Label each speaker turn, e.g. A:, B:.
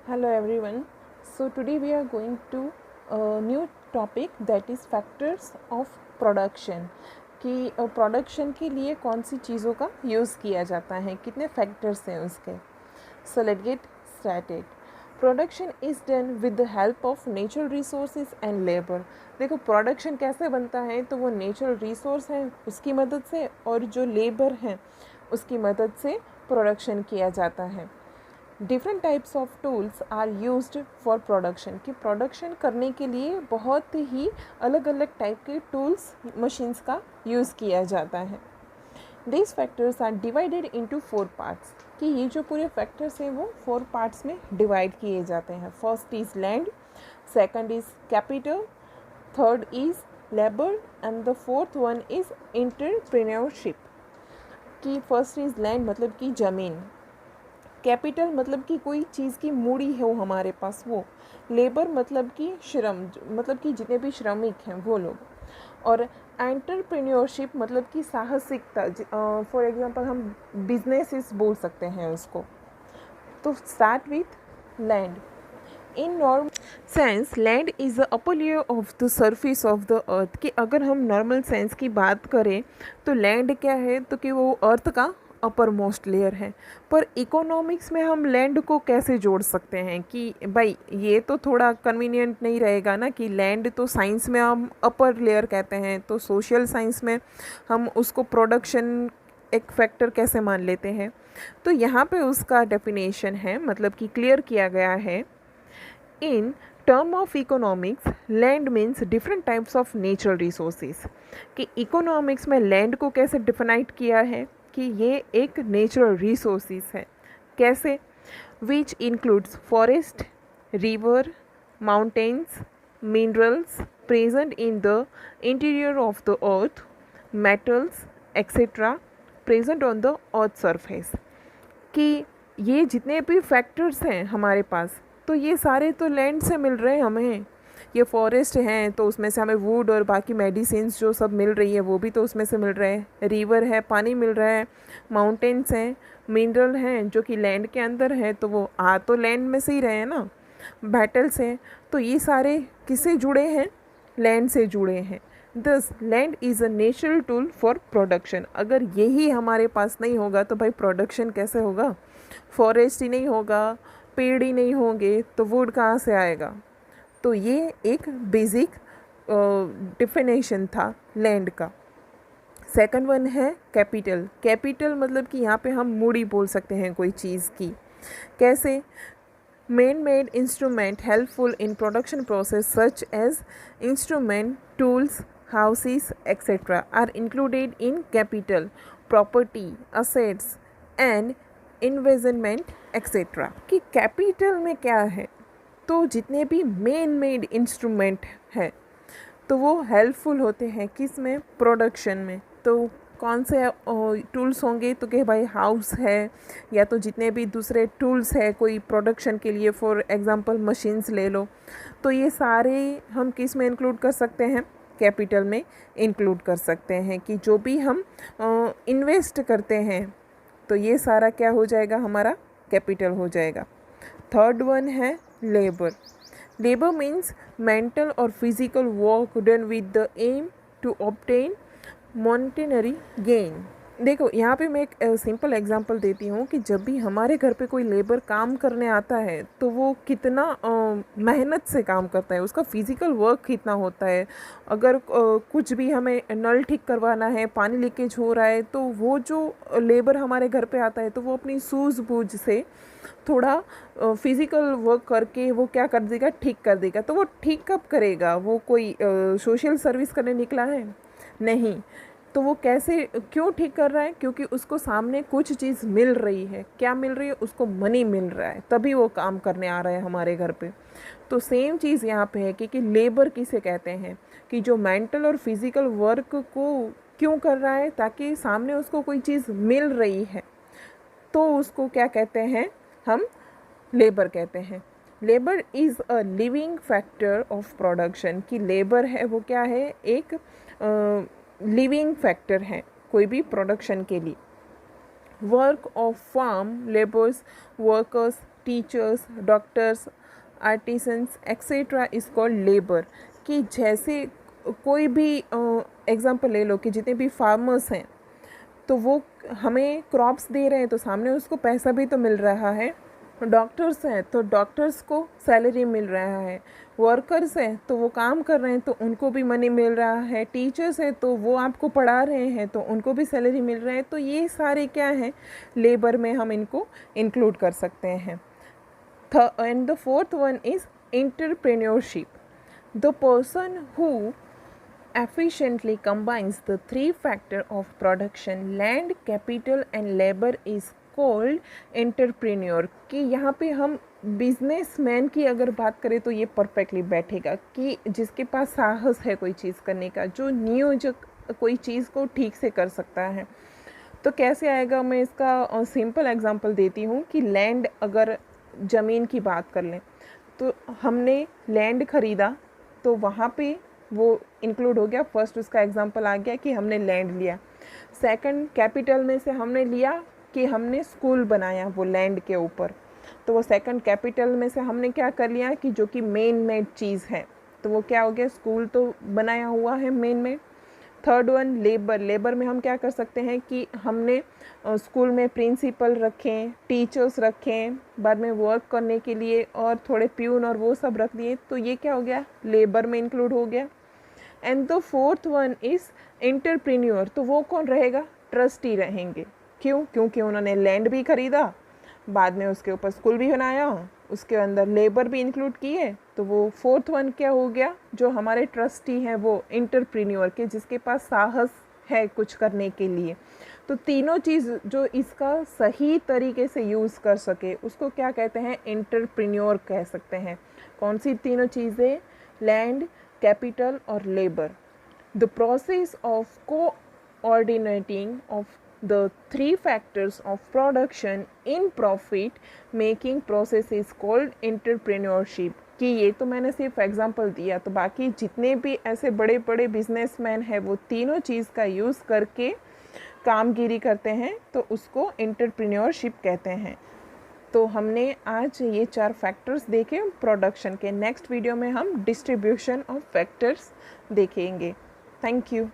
A: Hello everyone. So today we are going to a new topic that is factors of production कि production के लिए कौन सी चीज़ों का यूज़ किया जाता है, कितने फैक्टर्स हैं उसके. So let get started. Production is done with the help of natural resources and labour. देखो प्रोडक्शन कैसे बनता है, तो वो नेचुरल रिसोर्स हैं उसकी मदद से और जो लेबर हैं उसकी मदद से प्रोडक्शन किया जाता है. Different types of tools are used for production. कि प्रोडक्शन करने के लिए बहुत ही अलग अलग टाइप के टूल्स मशीन्स का यूज़ किया जाता है. These factors are divided into 4 parts. कि ये जो पूरे फैक्टर्स हैं वो 4 पार्ट्स में डिवाइड किए जाते हैं. First is land, second is capital, third is labour and the fourth one is entrepreneurship. कि फर्स्ट इज़ लैंड मतलब कि ज़मीन, कैपिटल मतलब कि कोई चीज़ की मूड़ी हो हमारे पास वो, लेबर मतलब कि श्रम मतलब कि जितने भी श्रमिक हैं वो लोग, और एंटरप्रेन्योरशिप मतलब कि साहसिकता. फॉर एग्जांपल हम बिजनेसेस बोल सकते हैं उसको. तो start with land. In normal sense land is the upper layer of the surface of the earth. कि अगर हम नॉर्मल सेंस की बात करें तो लैंड क्या है, तो कि वो अर्थ का अपर मोस्ट लेयर है. पर इकोनॉमिक्स में हम लैंड को कैसे जोड़ सकते हैं कि भाई ये तो थोड़ा कन्वीनियंट नहीं रहेगा ना कि लैंड तो साइंस में हम अपर लेयर कहते हैं, तो सोशल साइंस में हम उसको प्रोडक्शन एक फैक्टर कैसे मान लेते हैं. तो यहाँ पे उसका डेफिनेशन है, मतलब कि क्लियर किया गया है. In term of economics land means different types of natural resources. कि इकोनॉमिक्स में लैंड को कैसे डिफाइंड किया है कि ये एक नेचुरल रिसोर्सेज है. कैसे? Which includes forest, river, mountains, minerals present in the interior of the earth, metals etcetera present on the earth surface. कि ये जितने भी फैक्टर्स हैं हमारे पास, तो ये सारे तो लैंड से मिल रहे हैं हमें. ये फॉरेस्ट हैं तो उसमें से हमें वुड और बाकी मेडिसिन्स जो सब मिल रही है वो भी तो उसमें से मिल रहे हैं. रिवर है, पानी मिल रहा है. माउंटेन्स हैं, मिनरल हैं जो कि लैंड के अंदर है, तो वो आ तो लैंड में से ही रहे हैं ना. बैटल्स हैं, तो ये सारे किससे जुड़े हैं? लैंड से जुड़े हैं. दस land is a natural tool for production. अगर यही हमारे पास नहीं होगा तो भाई प्रोडक्शन कैसे होगा? फॉरेस्ट ही नहीं होगा, पेड़ ही नहीं होंगे तो वुड कहाँ से आएगा? तो ये एक बेसिक डिफिनेशन था लैंड का. सेकंड वन है कैपिटल. कैपिटल मतलब कि यहाँ पे हम मूड़ी बोल सकते हैं कोई चीज़ की. कैसे? Man made instrument helpful in production process such as instrument, tools, houses etc. are included in capital, property, assets and investment etc. कि कैपिटल में क्या है, तो जितने भी मेन मेड इंस्ट्रूमेंट हैं तो वो हेल्पफुल होते हैं किस में? प्रोडक्शन में. तो कौन से टूल्स होंगे, तो कि भाई हाउस है या तो जितने भी दूसरे टूल्स है कोई प्रोडक्शन के लिए, फॉर एग्जांपल मशीन्स ले लो, तो ये सारे हम किस में इंक्लूड कर सकते हैं? कैपिटल में इंक्लूड कर सकते हैं. कि जो भी हम इन्वेस्ट करते हैं तो ये सारा क्या हो जाएगा? हमारा कैपिटल हो जाएगा. थर्ड वन है लेबर. लेबर मीन्स मेंटल और physical work done with the aim to obtain monetary gain. देखो यहाँ पे मैं एक सिंपल एग्जांपल देती हूँ कि जब भी हमारे घर पे कोई लेबर काम करने आता है तो वो कितना मेहनत से काम करता है, उसका फिज़िकल वर्क कितना होता है. अगर कुछ भी हमें नल ठीक करवाना है, पानी लीकेज हो रहा है, तो वो जो लेबर हमारे घर पे आता है तो वो अपनी सूझबूझ से थोड़ा फिज़िकल वर्क करके वो क्या कर देगा? ठीक कर देगा. तो वो ठीक कब करेगा? वो कोई सोशल सर्विस करने निकला है? नहीं. तो वो कैसे, क्यों ठीक कर रहा है? क्योंकि उसको सामने कुछ चीज़ मिल रही है. क्या मिल रही है? उसको मनी मिल रहा है, तभी वो काम करने आ रहा है हमारे घर पे. तो सेम चीज़ यहाँ पे है कि लेबर किसे कहते हैं? कि जो मेंटल और फिज़िकल वर्क को क्यों कर रहा है? ताकि सामने उसको कोई चीज़ मिल रही है, तो उसको क्या कहते हैं? हम लेबर कहते हैं. Labour is a living factor of production. कि लेबर है वो क्या है? एक लिविंग फैक्टर है कोई भी प्रोडक्शन के लिए. Work of farm labours, workers teachers, doctors, artisans etcetera is called labour. कि जैसे कोई भी एग्जांपल ले लो कि जितने भी फार्मर्स हैं तो वो हमें क्रॉप्स दे रहे हैं तो सामने उसको पैसा भी तो मिल रहा है। डॉक्टर्स हैं तो डॉक्टर्स को सैलरी मिल रहा है। वर्कर्स हैं तो वो काम कर रहे हैं तो उनको भी मनी मिल रहा है। टीचर्स हैं तो वो आपको पढ़ा रहे हैं तो उनको भी सैलरी मिल रहा है। तो ये सारे क्या हैं, लेबर में हम इनको इंक्लूड कर सकते हैं। And the fourth one is entrepreneurship. The person who efficiently combines the three factor of production, land, capital and labor is called entrepreneur। कि यहाँ पे हम बिजनेसमैन की अगर बात करें तो ये परफेक्टली बैठेगा कि जिसके पास साहस है कोई चीज़ करने का, जो नियोजक कोई चीज़ को ठीक से कर सकता है। तो कैसे आएगा, मैं इसका सिंपल एग्जांपल देती हूँ कि लैंड, अगर ज़मीन की बात कर लें तो हमने लैंड ख़रीदा तो वहाँ पे वो इंक्लूड हो गया। फर्स्ट उसका एग्जांपल आ गया कि हमने लैंड लिया। सेकंड, कैपिटल में से हमने लिया कि हमने स्कूल बनाया वो लैंड के ऊपर, तो वो सेकंड कैपिटल में से हमने क्या कर लिया कि जो कि मेन मेड चीज़ है, तो वो क्या हो गया, स्कूल तो बनाया हुआ है मेन में। Third one labour. लेबर में हम क्या कर सकते हैं कि हमने स्कूल में प्रिंसिपल रखें, टीचर्स रखें, बाद में वर्क करने के लिए और थोड़े प्यून और वो सब रख दिए, तो ये क्या हो गया, लेबर में इंक्लूड हो गया। And the fourth one is entrepreneur. तो वो कौन रहेगा, ट्रस्टी रहेंगे। क्यों, क्योंकि उन्होंने लैंड भी ख़रीदा, बाद में उसके ऊपर स्कूल भी बनाया, उसके अंदर लेबर भी इंक्लूड किए, तो वो फोर्थ वन क्या हो गया, जो हमारे ट्रस्टी हैं वो एंटरप्रेन्योर के, जिसके पास साहस है कुछ करने के लिए। तो तीनों चीज़ जो इसका सही तरीके से यूज़ कर सके उसको क्या कहते हैं, एंटरप्रेन्योर कह सकते हैं। कौन सी तीनों चीज़ें, लैंड, कैपिटल और labour. The process of coordinating of the three factors of production in profit making process is called entrepreneurship। कि ये तो मैंने सिर्फ एग्जांपल दिया, तो बाकी जितने भी ऐसे बड़े बड़े बिजनेसमैन हैं वो तीनों चीज़ का यूज़ करके कामगिरी करते हैं, तो उसको एंटरप्रेन्योरशिप कहते हैं। तो हमने आज ये 4 फैक्टर्स देखे प्रोडक्शन के। नेक्स्ट वीडियो में हम डिस्ट्रीब्यूशन ऑफ फैक्टर्स देखेंगे। Thank you.